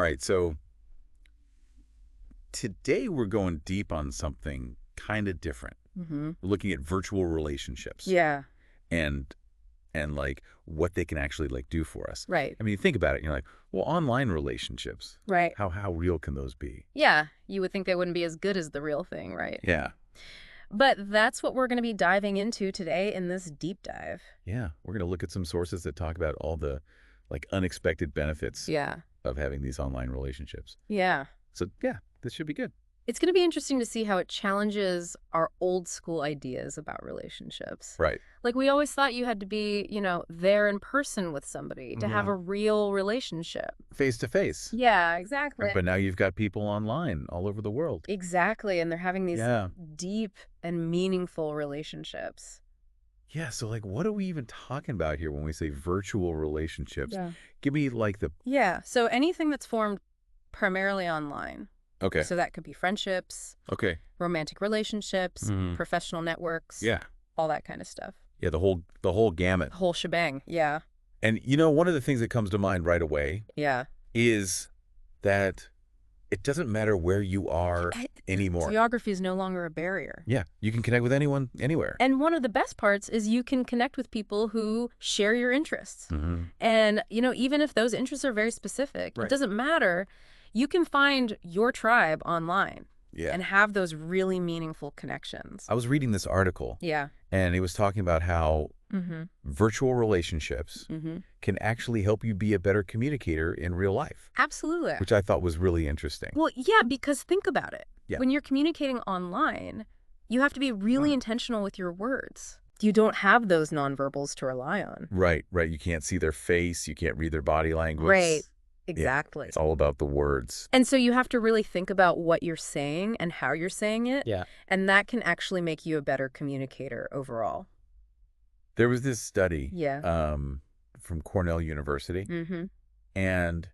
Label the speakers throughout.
Speaker 1: All right, so today we're going deep on something kind of different.
Speaker 2: Mm-hmm.
Speaker 1: We're looking at virtual relationships
Speaker 2: Yeah,
Speaker 1: and like what they can actually like do for us.
Speaker 2: right,
Speaker 1: I mean, you think about it, and you're like, well, online relationships,
Speaker 2: right.
Speaker 1: how real can those be?
Speaker 2: Yeah, you would think they wouldn't be as good as the real thing, right?
Speaker 1: Yeah,
Speaker 2: But that's what we're going to be diving into today in this deep dive.
Speaker 1: yeah. We're going to look at some sources that talk about all the like unexpected benefits
Speaker 2: Yeah,
Speaker 1: of having these online relationships.
Speaker 2: yeah.
Speaker 1: So yeah, this should be good.
Speaker 2: It's going to be interesting to see how it challenges our old school ideas about relationships.
Speaker 1: Right.
Speaker 2: Like we always thought you had to be, there in person with somebody to have
Speaker 1: Yeah.
Speaker 2: a real relationship.
Speaker 1: Face to face.
Speaker 2: Yeah, exactly.
Speaker 1: But now you've got people online all over the world.
Speaker 2: Exactly, and they're having these
Speaker 1: Yeah.
Speaker 2: deep and meaningful relationships.
Speaker 1: Yeah, so like what are we even talking about here when we say virtual relationships?
Speaker 2: Yeah.
Speaker 1: Give me like the
Speaker 2: Yeah, so anything that's formed primarily online.
Speaker 1: Okay.
Speaker 2: So that could be friendships,
Speaker 1: Okay.
Speaker 2: romantic relationships,
Speaker 1: Mhm.
Speaker 2: professional networks,
Speaker 1: Yeah.
Speaker 2: all that kind of stuff.
Speaker 1: Yeah, the whole gamut.
Speaker 2: Whole shebang. Yeah.
Speaker 1: And one of the things that comes to mind right away
Speaker 2: Yeah.
Speaker 1: is that it doesn't matter where you are anymore.
Speaker 2: Geography is no longer a barrier.
Speaker 1: Yeah, you can connect with anyone anywhere.
Speaker 2: And one of the best parts is you can connect with people who share your interests.
Speaker 1: Mhm.
Speaker 2: And, even if those interests are very specific,
Speaker 1: Right.
Speaker 2: it doesn't matter. You can find your tribe online
Speaker 1: Yeah.
Speaker 2: and have those really meaningful connections.
Speaker 1: I was reading this article
Speaker 2: Yeah.
Speaker 1: and he was talking about how
Speaker 2: Mm-hmm.
Speaker 1: virtual relationships
Speaker 2: Mm-hmm.
Speaker 1: can actually help you be a better communicator in real life,
Speaker 2: Absolutely.
Speaker 1: which I thought was really interesting.
Speaker 2: Well, yeah, because think about it.
Speaker 1: Yeah.
Speaker 2: When you're communicating online, you have to be really intentional with your words. You don't have those nonverbals to rely on.
Speaker 1: Right. You can't see their face. You can't read their body language.
Speaker 2: Right.
Speaker 1: Yeah,
Speaker 2: Exactly.
Speaker 1: it's all about the words.
Speaker 2: And so you have to really think about what you're saying and how you're saying it.
Speaker 1: Yeah.
Speaker 2: And that can actually make you a better communicator overall.
Speaker 1: There was this study
Speaker 2: Yeah.
Speaker 1: from Cornell University,
Speaker 2: Mm-hmm.
Speaker 1: and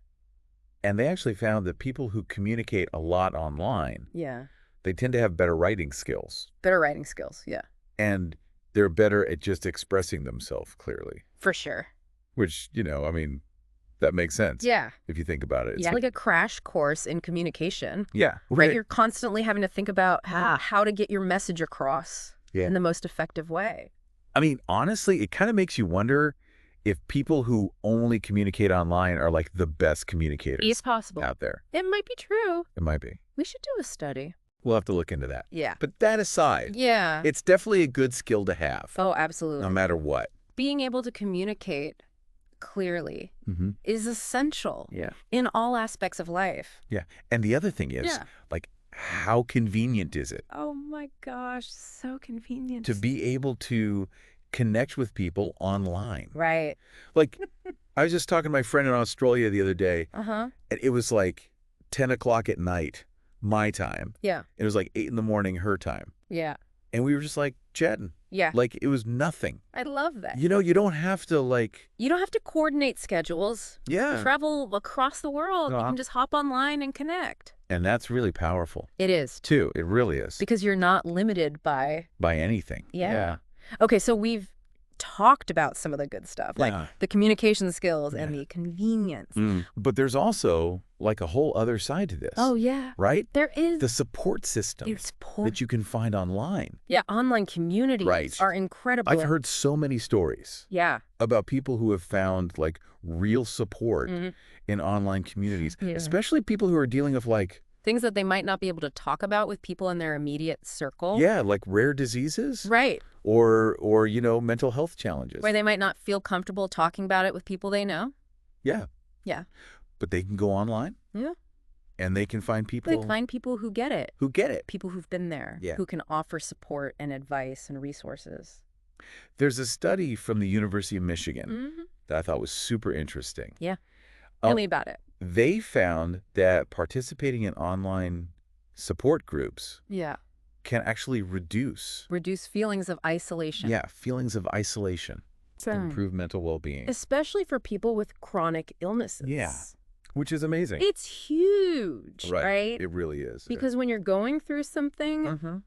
Speaker 1: they actually found that people who communicate a lot online,
Speaker 2: Yeah.
Speaker 1: they tend to have better writing skills,
Speaker 2: Better writing skills. Yeah.
Speaker 1: and they're better at just expressing themselves clearly,
Speaker 2: For sure.
Speaker 1: which, I mean, that makes sense.
Speaker 2: Yeah.
Speaker 1: If you think about it. It's
Speaker 2: Yeah. Like a crash course in communication.
Speaker 1: Yeah.
Speaker 2: Right? You're constantly having to think about how to get your message across in the most effective way.
Speaker 1: I mean, honestly, it kind of makes you wonder if people who only communicate online are like the best communicators
Speaker 2: It's possible.
Speaker 1: out there.
Speaker 2: It might be true.
Speaker 1: It might be.
Speaker 2: We should do a study.
Speaker 1: We'll have to look into that.
Speaker 2: Yeah.
Speaker 1: But that aside,
Speaker 2: Yeah.
Speaker 1: it's definitely a good skill to have,
Speaker 2: Oh, absolutely.
Speaker 1: no matter what.
Speaker 2: Being able to communicate clearly
Speaker 1: Mm-hmm.
Speaker 2: is essential
Speaker 1: Yeah.
Speaker 2: in all aspects of life.
Speaker 1: Yeah. And the other thing is,
Speaker 2: Yeah.
Speaker 1: like, how convenient is it
Speaker 2: Oh my gosh, so convenient.
Speaker 1: to be able to connect with people online?
Speaker 2: Right.
Speaker 1: Like, I was just talking to my friend in Australia the other day,
Speaker 2: Uh-huh.
Speaker 1: and it was like 10 o'clock at night, my time.
Speaker 2: Yeah.
Speaker 1: It was like 8 in the morning, her time.
Speaker 2: Yeah.
Speaker 1: And we were just like chatting.
Speaker 2: Yeah.
Speaker 1: Like it was nothing.
Speaker 2: I love that.
Speaker 1: You don't have to like,
Speaker 2: You don't have to coordinate schedules.
Speaker 1: yeah.
Speaker 2: Travel across the world. You
Speaker 1: Uh-huh.
Speaker 2: can just hop online and connect.
Speaker 1: And that's really powerful
Speaker 2: It is.
Speaker 1: too. It really is.
Speaker 2: Because you're not limited by...
Speaker 1: By anything.
Speaker 2: Yeah. Okay, so we've talked about some of the good stuff, like
Speaker 1: Yeah.
Speaker 2: the communication skills and the convenience.
Speaker 1: But there's also like a whole other side to this.
Speaker 2: Oh, yeah.
Speaker 1: Right?
Speaker 2: There is.
Speaker 1: The support system
Speaker 2: There's
Speaker 1: that you can find online.
Speaker 2: Yeah, online communities
Speaker 1: Right.
Speaker 2: are incredible.
Speaker 1: I've heard so many stories
Speaker 2: Yeah.
Speaker 1: about people who have found like real support
Speaker 2: Mhm.
Speaker 1: in online communities,
Speaker 2: Yeah.
Speaker 1: especially people who are dealing with like,
Speaker 2: Things that they might not be able to talk about with people in their immediate circle.
Speaker 1: yeah, like rare diseases
Speaker 2: Right.
Speaker 1: or mental health challenges.
Speaker 2: Where they might not feel comfortable talking about it with people they know.
Speaker 1: Yeah.
Speaker 2: Yeah.
Speaker 1: But they can go online.
Speaker 2: Yeah.
Speaker 1: And they can find people
Speaker 2: They find people who get it.
Speaker 1: who get it.
Speaker 2: People who've been there.
Speaker 1: Yeah.
Speaker 2: Who can offer support and advice and resources.
Speaker 1: There's a study from the University of Michigan
Speaker 2: Mm-hmm.
Speaker 1: that I thought was super interesting.
Speaker 2: Yeah.
Speaker 1: Oh.
Speaker 2: Tell me about it.
Speaker 1: They found that participating in online support groups
Speaker 2: Yeah.
Speaker 1: can actually reduce
Speaker 2: Reduce feelings of isolation.
Speaker 1: feelings of isolation, improve mental well-being,
Speaker 2: Especially for people with chronic illnesses.
Speaker 1: Yeah. which is amazing.
Speaker 2: It's huge, right?
Speaker 1: It really is.
Speaker 2: Because when you're going through something
Speaker 1: Mhm.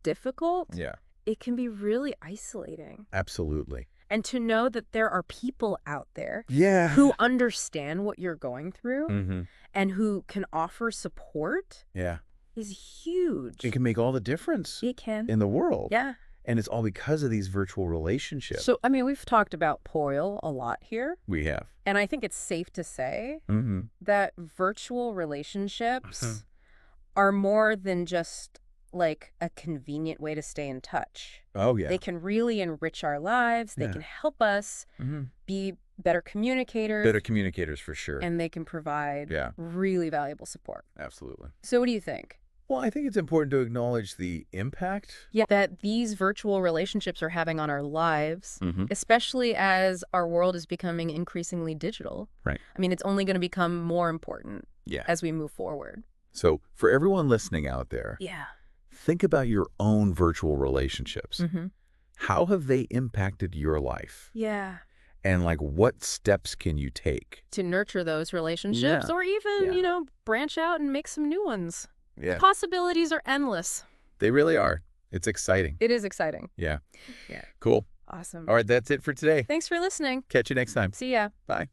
Speaker 2: difficult,
Speaker 1: Yeah,
Speaker 2: it can be really isolating.
Speaker 1: absolutely.
Speaker 2: And to know that there are people out there
Speaker 1: Yeah.
Speaker 2: who understand what you're going through
Speaker 1: Mm-hmm.
Speaker 2: and who can offer support
Speaker 1: Yeah.
Speaker 2: is huge.
Speaker 1: It can make all the difference
Speaker 2: It can.
Speaker 1: in the world.
Speaker 2: Yeah.
Speaker 1: And it's all because of these virtual relationships.
Speaker 2: So, I mean, we've talked about Poil a lot here,
Speaker 1: We have.
Speaker 2: and I think it's safe to say
Speaker 1: Mm-hmm.
Speaker 2: that virtual relationships are more than just like a convenient way to stay in touch.
Speaker 1: Oh, yeah.
Speaker 2: They can really enrich our lives. They
Speaker 1: Yeah.
Speaker 2: can help us be better communicators.
Speaker 1: Better communicators for sure.
Speaker 2: And they can provide
Speaker 1: Yeah.
Speaker 2: really valuable support.
Speaker 1: Absolutely.
Speaker 2: So what do you think?
Speaker 1: Well, I think it's important to acknowledge the impact.
Speaker 2: Yeah, that these virtual relationships are having on our lives,
Speaker 1: Mm-hmm.
Speaker 2: especially as our world is becoming increasingly digital.
Speaker 1: Right.
Speaker 2: I mean, it's only going to become more important
Speaker 1: Yeah.
Speaker 2: as we move forward.
Speaker 1: So for everyone listening out there,
Speaker 2: Yeah.
Speaker 1: think about your own virtual relationships.
Speaker 2: Mm-hmm.
Speaker 1: How have they impacted your life?
Speaker 2: Yeah.
Speaker 1: And like, what steps can you take?
Speaker 2: To nurture those relationships
Speaker 1: Yeah.
Speaker 2: or even,
Speaker 1: Yeah.
Speaker 2: branch out and make some new ones.
Speaker 1: Yeah.
Speaker 2: Possibilities are endless.
Speaker 1: They really are. It's exciting.
Speaker 2: It is exciting.
Speaker 1: Yeah.
Speaker 2: Yeah.
Speaker 1: Cool.
Speaker 2: Awesome.
Speaker 1: All right, that's it for today.
Speaker 2: Thanks for listening.
Speaker 1: Catch you next time.
Speaker 2: See ya.
Speaker 1: Bye.